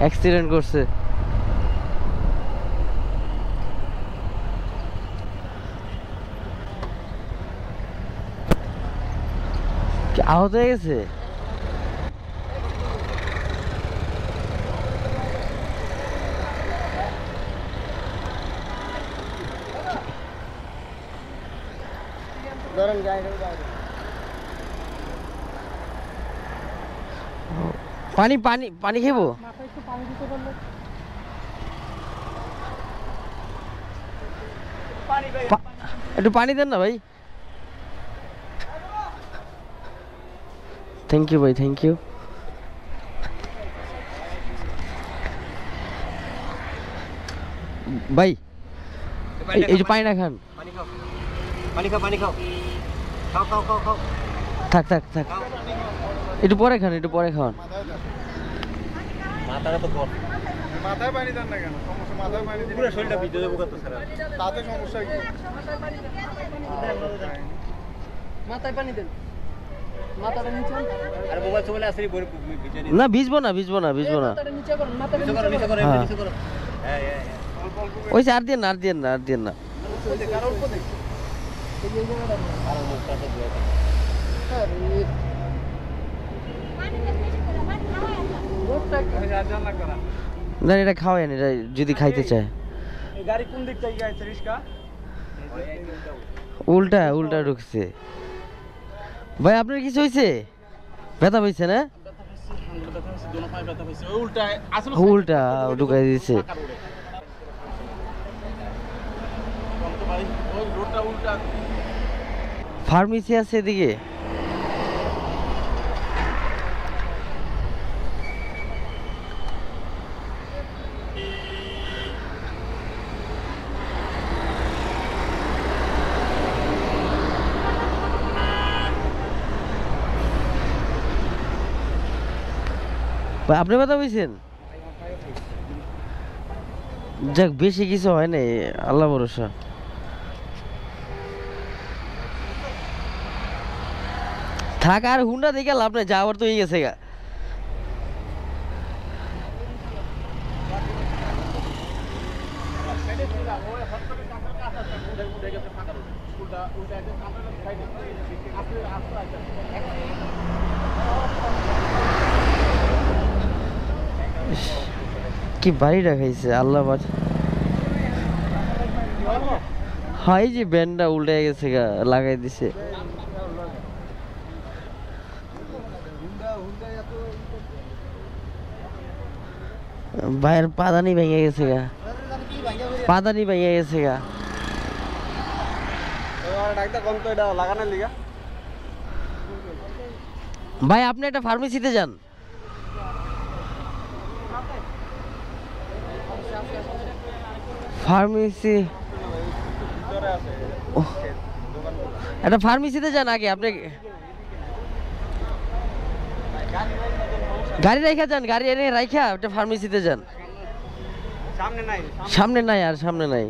Accident করছে। আহত হয়ে গেছে? পানি পানি পানি খেবো? একটু পানি দেন না ভাই। থ্যাংক ইউ ভাই, থ্যাংক ইউ। ভাই এই যে পানিটা খান। পানি খাও, পানি খাও, পানি খাও, খাও খাও খাও খাও। থাক থাক থাক, একটু পরে খান, একটু পরে খান। মাথাটা তো বড়। মাথায় পানি দেন না কেন? সমস্যা মাথায় পানি দিলে পুরো শরীরটা ভিজে যাবে কত সারা। তাতে সমস্যা কি? মাথায় পানি দেন, মাথাটা নিচে আর মোবাইল চলে আসেনি বড় ভিজে নি। না ভিজবো না, ভিজবো না, ভিজবো না। মাথাটা নিচে করুন, মাথাটা নিচে নিচে করো, নিচে করো, হ্যাঁ। নিচে করো। হ্যাঁ হ্যাঁ হ্যাঁ। ওই যে আর দিয়ে না, আর দিয়ে না, আর দিয়ে না। কার অল্প দেখ এই যে জায়গাটা আর মুখটা তো ধুয়ে দাও। আরে রোডটা জানা করা। না এটা খাওয়াই না, এটা যদি খাইতে চায়। এই গাড়ি কোন দিক থেকে যাচ্ছে রিস্কা? উল্টা উল্টা ঢুকছে। ভাই আপনার কিছু হয়েছে? ব্যথা পাইছে না? উল্টা ঢুকাই দিয়েছে। ফার্মেসি আছে এদিকে? ভাই আপনি ব্যথা পাইছেন? যাক বেশি কিছু হয় নাই, আল্লাহ ভরসা। থাক, আর হুন্ডা দেখে লাভ নাই, যাওয়ার তো হয়ে গেছে গা। কি বাড়িটা খাইছে আল্লাহ বাঁচ। হয় যে ব্যান্ডটা উল্টে গেছে গা, লাগাই দিছে। ভাইয়ের পাদানি ভেঙে গেছে গা, পাদানি ভেঙে গেছে গা। ডাক্তার কোন তো এটা লাগানোর লিগা? ভাই আপনি একটা ফার্মেসিতে যান। ফার্মেসি ভিতরে আছে একটা ফার্মেসিতে যান আগে। আপনি গাড়ি রাখা যান, গাড়ি এনে রাখা একটা ফার্মেসিতে যান। সামনে নাই। সামনে নাই, আর সামনে নাই।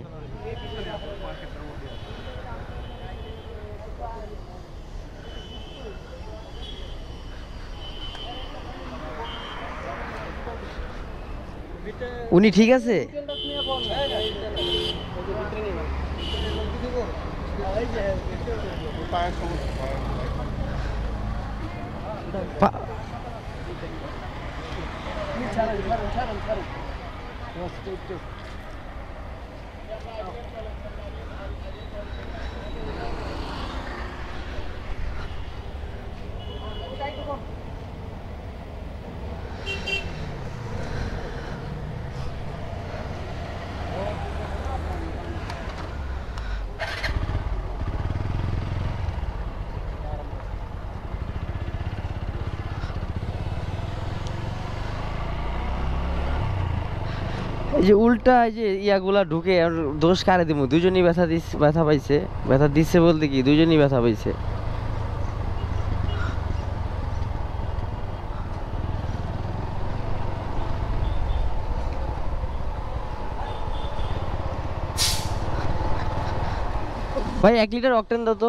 উনি ঠিক আছে? পায়ের সমস্যা। পা- ছাড়েন ছাড়েন ছাড়েন ছাড়েন এই যে উল্টা এই যে ইয়াগুলা ঢুকে, আর দোষ কারে দিব? দুজনই ব্যথা পাইছে। ব্যথা দিচ্ছে বলতে কি, দুজনই ব্যথা পাইছে। ভাই 1 লিটার অকটেন দাও তো।